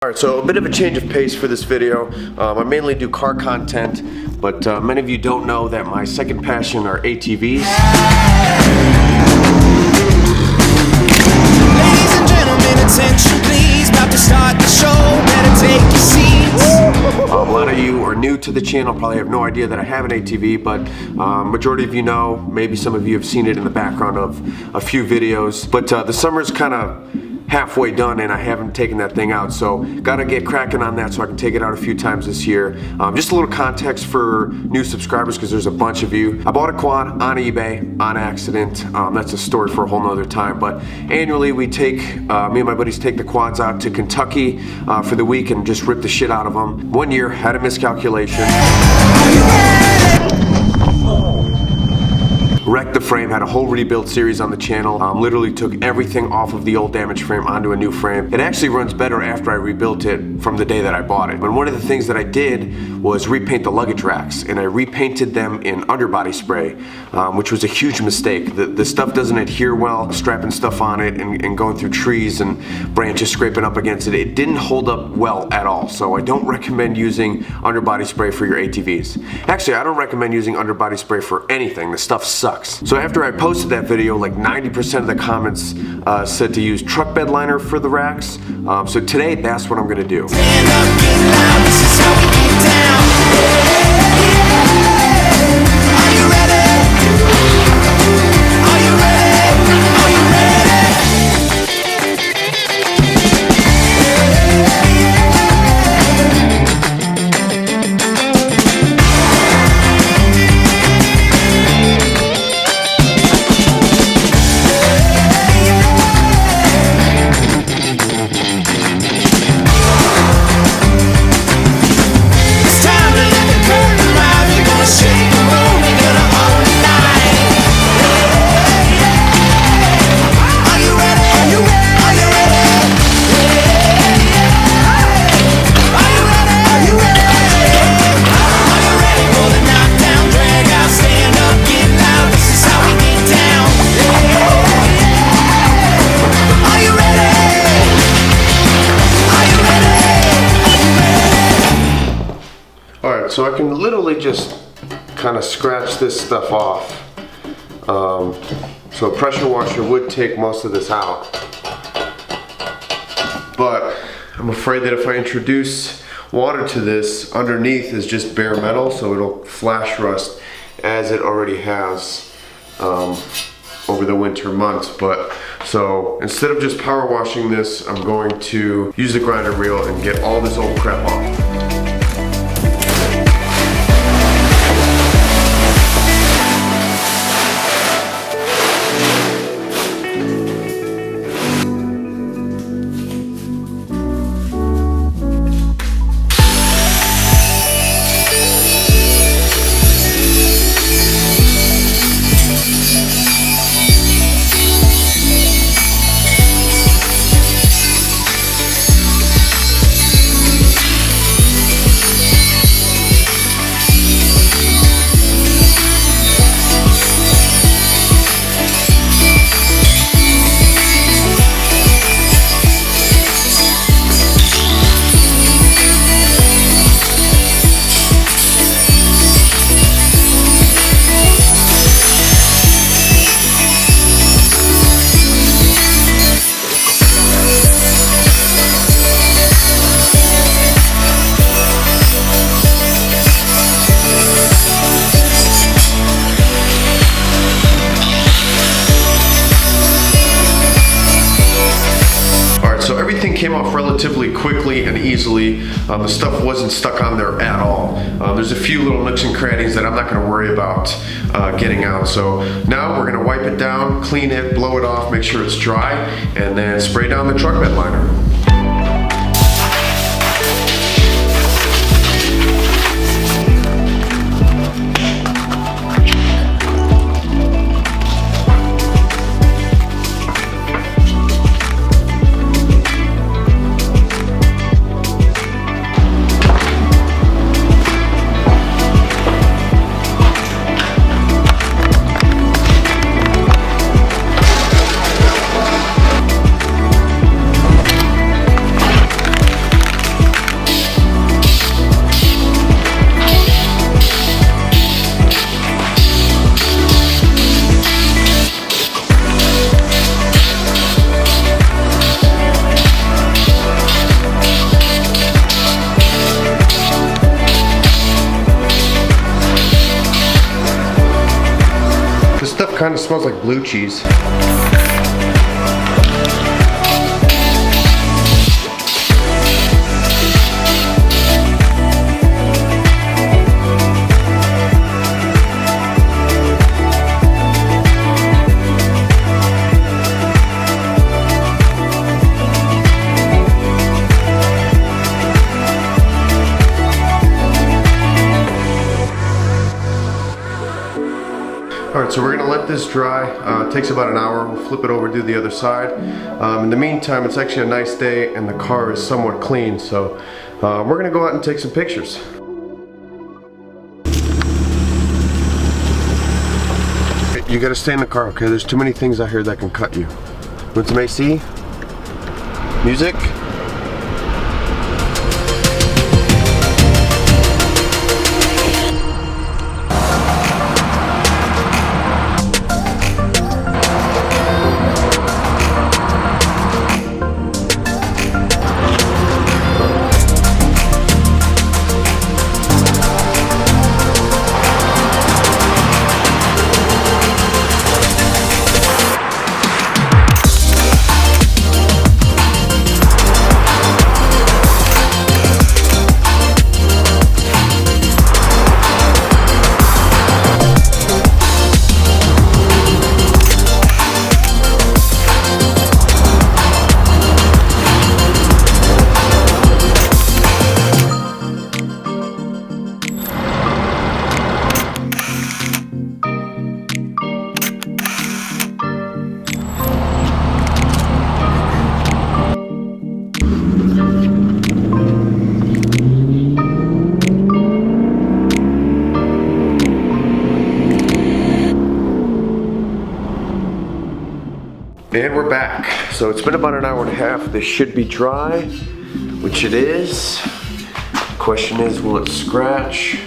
Alright, so a bit of a change of pace for this video. I mainly do car content, but many of you don't know that my second passion are ATVs. Ladies and gentlemen, attention please, about to start the show, better take your seats. A lot of you are new to the channel, probably have no idea that I have an ATV, but majority of you know, maybe some of you have seen it in the background of a few videos, but the summer's kind of halfway done and I haven't taken that thing out, so gotta get cracking on that so I can take it out a few times this year. Just a little context for new subscribers, because there's a bunch of you. I bought a quad on eBay on accident. That's a story for a whole nother time, but annually we take, me and my buddies take the quads out to Kentucky for the week and just rip the shit out of them. One year, had a miscalculation. Wrecked the frame, had a whole rebuild series on the channel. Literally took everything off of the old damaged frame onto a new frame. It actually runs better after I rebuilt it from the day that I bought it. But one of the things that I did was repaint the luggage racks, and I repainted them in underbody spray, which was a huge mistake. The stuff doesn't adhere well, strapping stuff on it and going through trees and branches scraping up against it. It didn't hold up well at all, so I don't recommend using underbody spray for your ATVs. Actually, I don't recommend using underbody spray for anything. The stuff sucks. So after I posted that video, like 90% of the comments said to use truck bed liner for the racks. So today, that's what I'm gonna do. Stand up, get loud, this is how we get down. Are you ready? Are you ready? Are you ready? So I can literally just kind of scratch this stuff off. So a pressure washer would take most of this out. But I'm afraid that if I introduce water to this, underneath is just bare metal, so it'll flash rust as it already has over the winter months. But so instead of just power washing this, I'm going to use the grinder reel and get all this old crap off. Came off relatively quickly and easily. The stuff wasn't stuck on there at all. There's a few little nooks and crannies that I'm not going to worry about getting out. So now we're going to wipe it down, clean it, blow it off, make sure it's dry, and then spray down the truck bed liner. kind of smells like blue cheese. Alright, so we're going to let this dry. It takes about an hour. We'll flip it over, do the other side. In the meantime, it's actually a nice day and the car is somewhat clean, so we're going to go out and take some pictures. You got to stay in the car, okay? There's too many things out here that can cut you. Want some AC? Music? And we're back. So it's been about an hour and a half. This should be dry, which it is. Question is, will it scratch?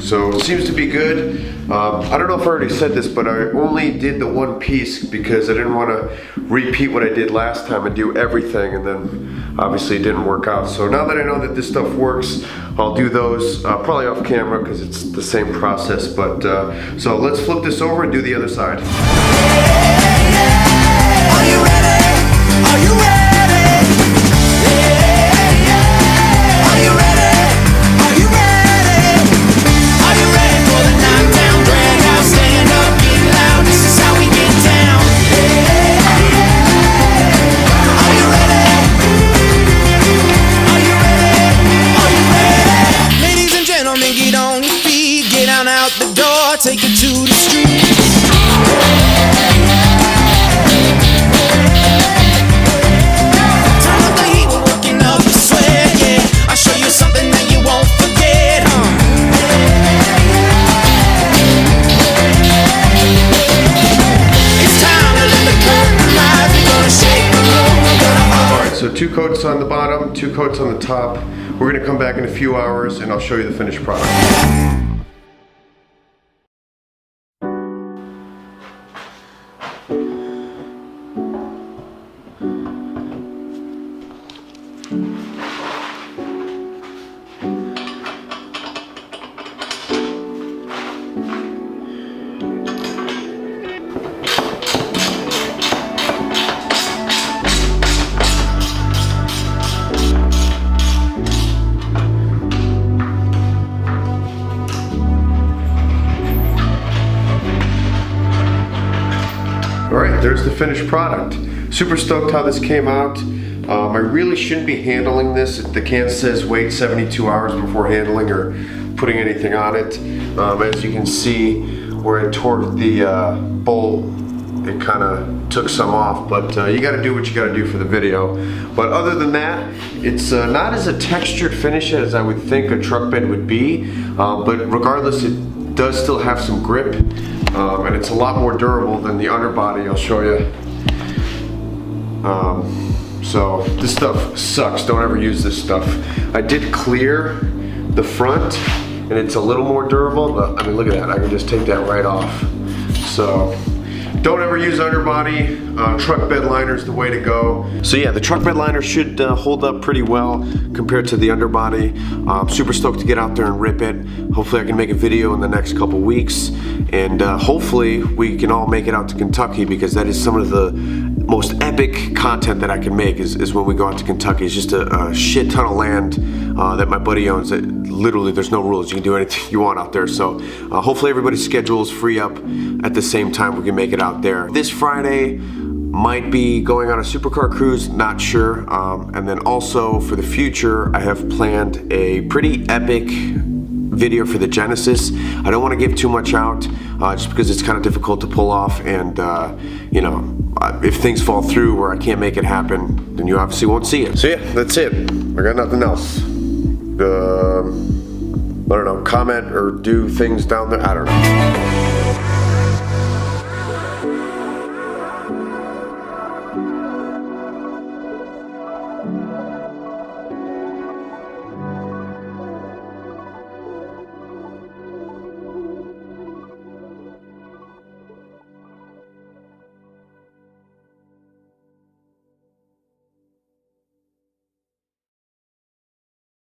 So it seems to be good. I don't know if I already said this, but I only did the one piece because I didn't want to repeat what I did last time and do everything, and then obviously it didn't work out. So now that I know that this stuff works, I'll do those probably off camera because it's the same process. But so let's flip this over and do the other side. Are you ready? Are you ready? Are you ready? Are you ready? Are you ready for the knockdown, drag out, stand up, get loud? This is how we get down. Are you ready? Are you ready? Are you ready? Ladies and gentlemen, get on your feet, get on out the door, take it to the street. So 2 coats on the bottom, 2 coats on the top. We're gonna come back in a few hours and I'll show you the finished product. Alright, there's the finished product. Super stoked how this came out. I really shouldn't be handling this. The can says wait 72 hours before handling or putting anything on it. As you can see, where I torqued the bolt, it kind of took some off, but you got to do what you got to do for the video. But other than that, it's not as a textured finish as I would think a truck bed would be, but regardless, it does still have some grip, and it's a lot more durable than the underbody. I'll show you. So this stuff sucks. Don't ever use this stuff. I did clear the front, and it's a little more durable, but I mean, look at that. I can just take that right off. So Don't ever use underbody. Truck bed liner is the way to go. So yeah, the truck bed liner should hold up pretty well compared to the underbody. Super stoked to get out there and rip it. Hopefully I can make a video in the next couple weeks, and hopefully we can all make it out to Kentucky, because that is some of the most epic content that I can make is when we go out to Kentucky. It's just a shit ton of land that my buddy owns that literally there's no rules. You can do anything you want out there. So hopefully everybody's schedule is free up at the same time we can make it out there. This Friday might be going on a supercar cruise, not sure. And then also for the future, I have planned a pretty epic video for the Genesis. I don't want to give too much out just because it's kind of difficult to pull off, and you know, if things fall through or I can't make it happen, then you obviously won't see it. So yeah, that's it. I got nothing else. I don't know, comment or do things down there, I don't know.